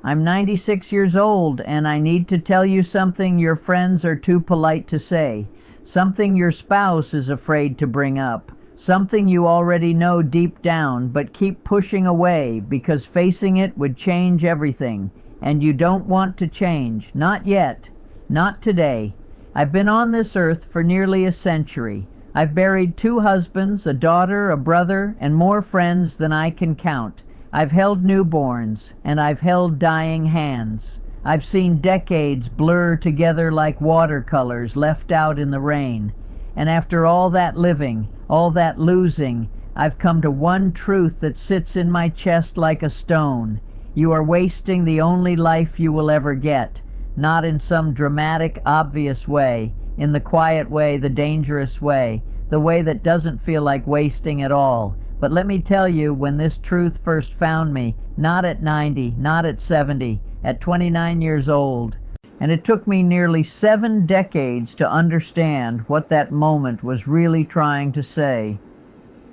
I'm 96 years old, and I need to tell you something your friends are too polite to say, something your spouse is afraid to bring up, something you already know deep down but keep pushing away because facing it would change everything, and you don't want to change. Not yet. Not today. I've been on this earth for nearly a century. I've buried 2 husbands, a daughter, a brother, and more friends than I can count. I've held newborns, and I've held dying hands. I've seen decades blur together like watercolors left out in the rain. And after all that living, all that losing, I've come to one truth that sits in my chest like a stone. You are wasting the only life you will ever get, not in some dramatic, obvious way, in the quiet way, the dangerous way, the way that doesn't feel like wasting at all. But let me tell you, when this truth first found me, not at 90, not at 70, at 29 years old, and it took me nearly 7 decades to understand what that moment was really trying to say.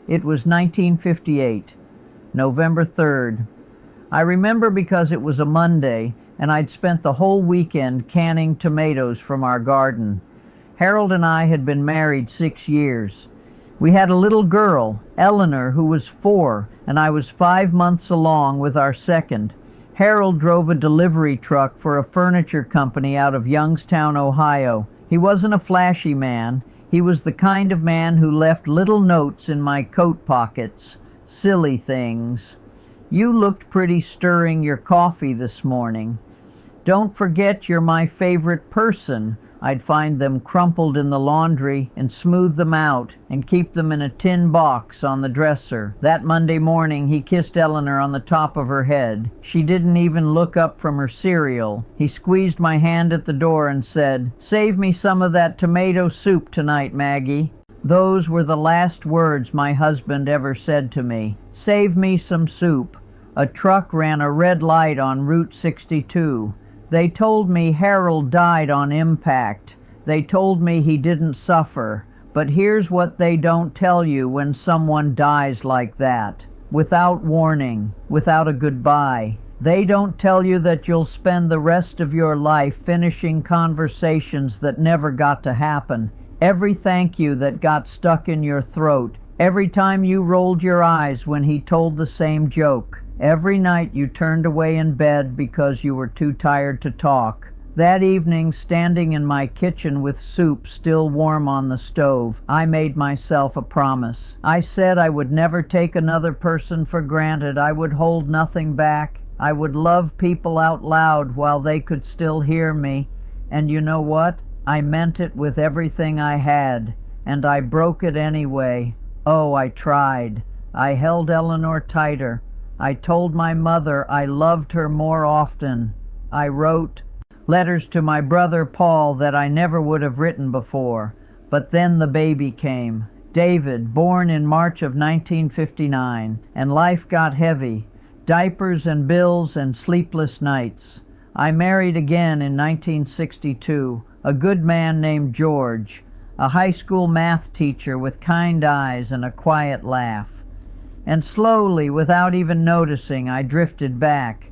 It was 1958, November 3rd. I remember because it was a Monday, and I'd spent the whole weekend canning tomatoes from our garden. Harold and I had been married 6 years. We had a little girl, Eleanor, who was 4, and I was 5 months along with our second. Harold drove a delivery truck for a furniture company out of Youngstown, Ohio. He wasn't a flashy man. He was the kind of man who left little notes in my coat pockets. Silly things. You looked pretty stirring your coffee this morning. Don't forget you're my favorite person. I'd find them crumpled in the laundry and smooth them out and keep them in a tin box on the dresser. That Monday morning he kissed Eleanor on the top of her head. She didn't even look up from her cereal. He squeezed my hand at the door and said, "Save me some of that tomato soup tonight, Maggie." Those were the last words my husband ever said to me. Save me some soup. A truck ran a red light on Route 62. They told me Harold died on impact. They told me he didn't suffer. But here's what they don't tell you when someone dies like that. Without warning, without a goodbye. They don't tell you that you'll spend the rest of your life finishing conversations that never got to happen. Every thank you that got stuck in your throat. Every time you rolled your eyes when he told the same joke. Every night you turned away in bed because you were too tired to talk. That evening, standing in my kitchen with soup still warm on the stove, I made myself a promise. I said I would never take another person for granted. I would hold nothing back. I would love people out loud while they could still hear me. And you know what? I meant it with everything I had. And I broke it anyway. Oh, I tried. I held Eleanor tighter. I told my mother I loved her more often. I wrote letters to my brother Paul that I never would have written before. But then the baby came, David, born in March of 1959, and life got heavy. Diapers and bills and sleepless nights. I married again in 1962, a good man named George, a high school math teacher with kind eyes and a quiet laugh. And slowly, without even noticing, I drifted back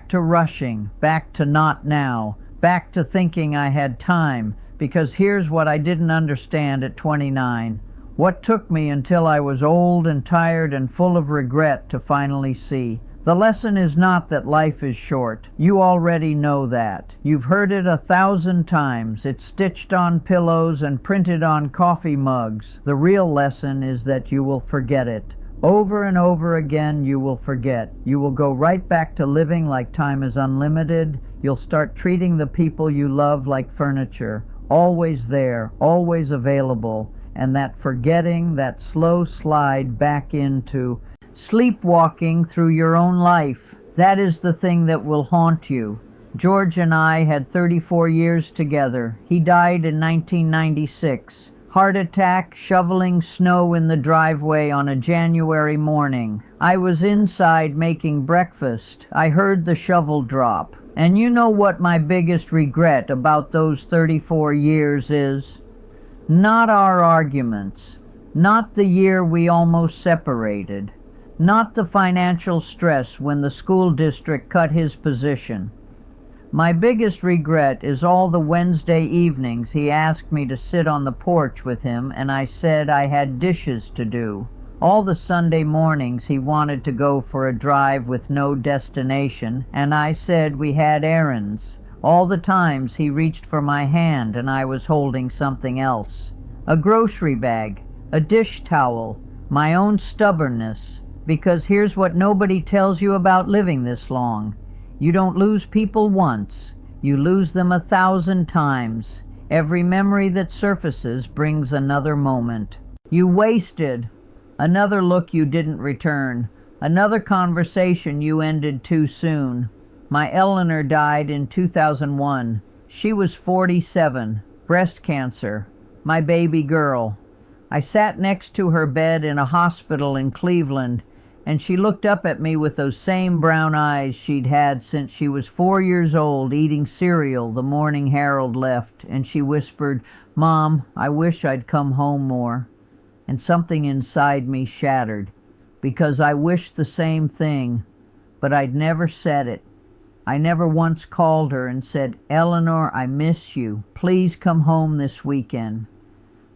to rushing, back to not now, back to thinking I had time, because here's what I didn't understand at 29. What took me until I was old and tired and full of regret to finally see. The lesson is not that life is short. You already know that. You've heard it 1,000 times. It's stitched on pillows and printed on coffee mugs. The real lesson is that you will forget it. Over and over again you will forget. You will go right back to living like time is unlimited. You'll start treating the people you love like furniture, always there, always available, and that forgetting, that slow slide back into sleepwalking through your own life, that is the thing that will haunt you. George and I had 34 years together. He died in 1996. Heart attack, shoveling snow in the driveway on a January morning. I was inside making breakfast. I heard the shovel drop. And you know what my biggest regret about those 34 years is? Not our arguments. Not the year we almost separated. not the financial stress when the school district cut his position. My biggest regret is all the Wednesday evenings he asked me to sit on the porch with him and I said I had dishes to do. All the Sunday mornings he wanted to go for a drive with no destination and I said we had errands. All the times he reached for my hand and I was holding something else. A grocery bag, a dish towel, my own stubbornness. Because here's what nobody tells you about living this long. You don't lose people once. You lose them 1,000 times. Every memory that surfaces brings another moment. You wasted. Another look you didn't return. Another conversation you ended too soon. My Eleanor died in 2001. She was 47. Breast cancer. My baby girl. I sat next to her bed in a hospital in Cleveland, and she looked up at me with those same brown eyes she'd had since she was 4 years old, eating cereal the morning Harold left, and she whispered, "Mom, I wish I'd come home more." And something inside me shattered, because I wished the same thing, but I'd never said it. I never once called her and said, "Eleanor, I miss you. Please come home this weekend."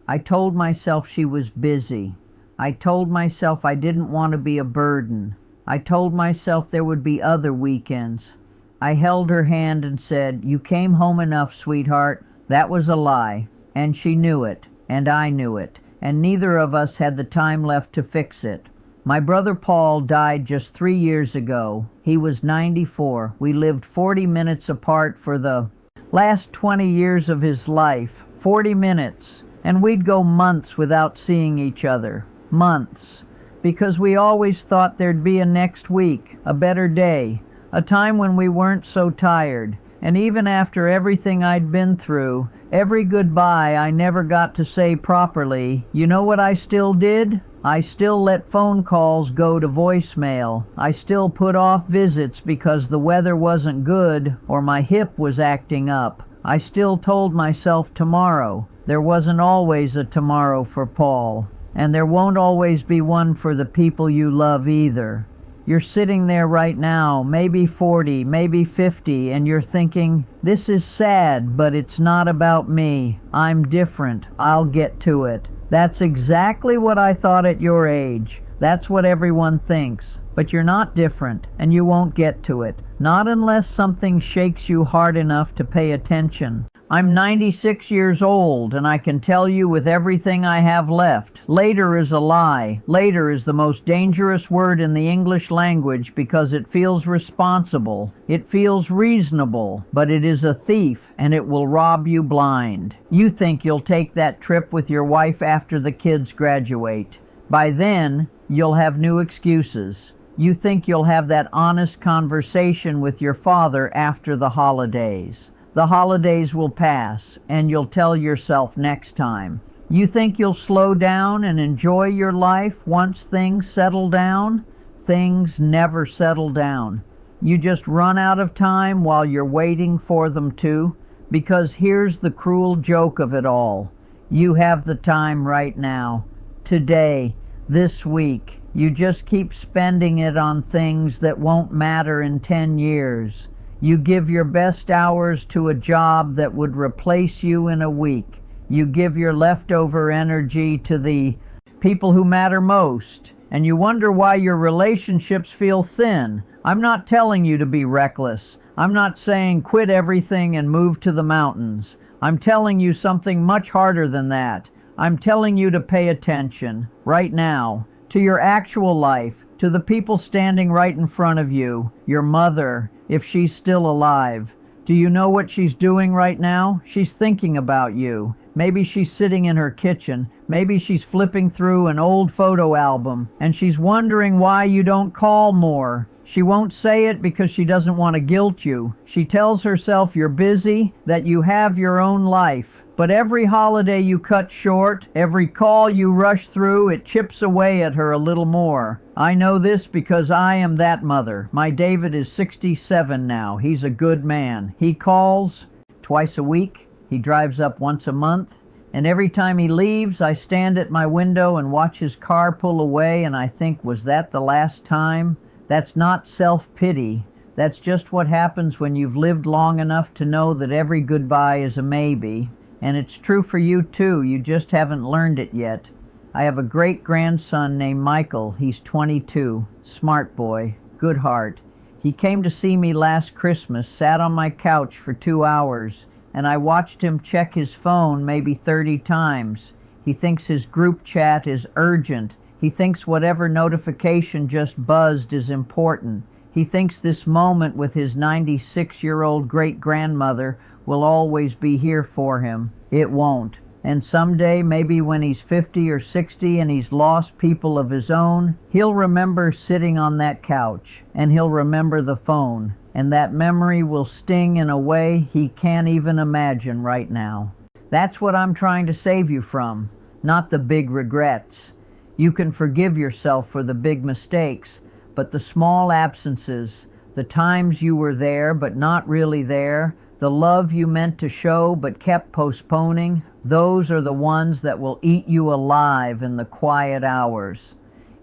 I told myself she was busy. I told myself I didn't want to be a burden. I told myself there would be other weekends. I held her hand and said, "You came home enough, sweetheart." That was a lie, and she knew it, and I knew it, and neither of us had the time left to fix it. My brother Paul died just 3 years ago. He was 94. We lived 40 minutes apart for the last 20 years of his life. 40 minutes. And we'd go months without seeing each other. Months. Because we always thought there'd be a next week, a better day, a time when we weren't so tired. And even after everything I'd been through, every goodbye I never got to say properly, you know what I still did? I still let phone calls go to voicemail. I still put off visits because the weather wasn't good or my hip was acting up. I still told myself tomorrow. There wasn't always a tomorrow for Paul, and there won't always be one for the people you love either. You're sitting there right now, maybe 40, maybe 50, and you're thinking, this is sad, but it's not about me. I'm different. I'll get to it. That's exactly what I thought at your age. That's what everyone thinks. But you're not different, and you won't get to it. Not unless something shakes you hard enough to pay attention. I'm 96 years old, and I can tell you with everything I have left, later is a lie. Later is the most dangerous word in the English language because it feels responsible. It feels reasonable, but it is a thief, and it will rob you blind. You think you'll take that trip with your wife after the kids graduate. By then, you'll have new excuses. You think you'll have that honest conversation with your father after the holidays. The holidays will pass, and you'll tell yourself next time. You think you'll slow down and enjoy your life once things settle down? Things never settle down. You just run out of time while you're waiting for them to, because here's the cruel joke of it all. You have the time right now, today, this week. You just keep spending it on things that won't matter in 10 years. You give your best hours to a job that would replace you in a week. You give your leftover energy to the people who matter most, and you wonder why your relationships feel thin. I'm not telling you to be reckless. I'm not saying quit everything and move to the mountains. I'm telling you something much harder than that. I'm telling you to pay attention, right now, to your actual life, to the people standing right in front of you, your mother, if she's still alive. Do you know what she's doing right now? She's thinking about you. Maybe she's sitting in her kitchen. Maybe she's flipping through an old photo album, and she's wondering why you don't call more. She won't say it because she doesn't want to guilt you. She tells herself you're busy, that you have your own life. But every holiday you cut short, every call you rush through, it chips away at her a little more. I know this because I am that mother. My David is 67 now. He's a good man. He calls twice a week. He drives up once a month. And every time he leaves, I stand at my window and watch his car pull away, and I think, was that the last time? That's not self-pity. That's just what happens when you've lived long enough to know that every goodbye is a maybe. And it's true for you too, you just haven't learned it yet. I have a great-grandson named Michael. He's 22, smart boy, good heart. He came to see me last Christmas, sat on my couch for 2 hours, and I watched him check his phone maybe 30 times. He thinks his group chat is urgent. He thinks whatever notification just buzzed is important. He thinks this moment with his 96-year-old great-grandmother will always be here for him. It won't. And someday, maybe when he's 50 or 60 and he's lost people of his own, he'll remember sitting on that couch, and he'll remember the phone, and that memory will sting in a way he can't even imagine right now. That's what I'm trying to save you from, not the big regrets. You can forgive yourself for the big mistakes, but the small absences, the times you were there but not really there, the love you meant to show but kept postponing, those are the ones that will eat you alive in the quiet hours.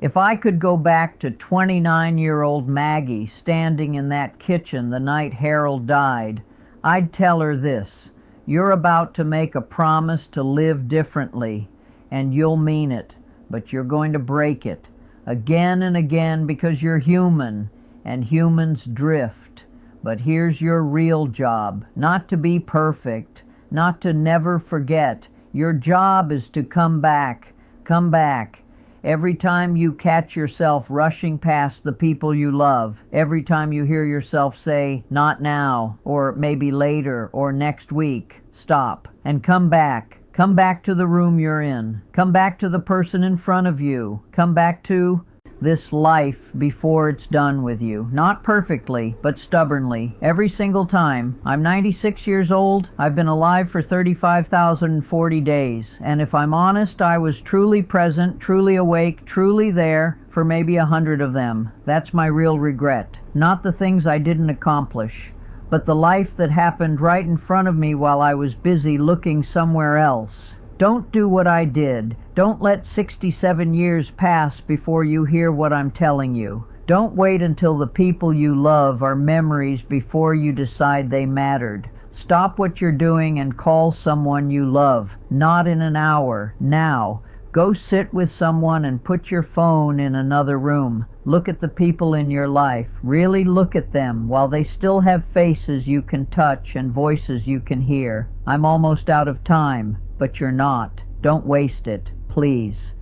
If I could go back to 29-year-old Maggie standing in that kitchen the night Harold died, I'd tell her this: you're about to make a promise to live differently, and you'll mean it, but you're going to break it again and again because you're human, and humans drift. But here's your real job: not to be perfect, not to never forget. Your job is to come back. Come back. Every time you catch yourself rushing past the people you love, every time you hear yourself say, not now, or maybe later, or next week, stop and come back. Come back to the room you're in. Come back to the person in front of you. Come back to this life before it's done with you. Not perfectly, but stubbornly. Every single time. I'm 96 years old. I've been alive for 35,040 days. And if I'm honest, I was truly present, truly awake, truly there for maybe 100 of them. That's my real regret. Not the things I didn't accomplish, but the life that happened right in front of me while I was busy looking somewhere else. Don't do what I did. Don't let 67 years pass before you hear what I'm telling you. Don't wait until the people you love are memories before you decide they mattered. Stop what you're doing and call someone you love. Not in an hour. Now. Go sit with someone and put your phone in another room. Look at the people in your life. Really look at them while they still have faces you can touch and voices you can hear. I'm almost out of time, but you're not. Don't waste it, please.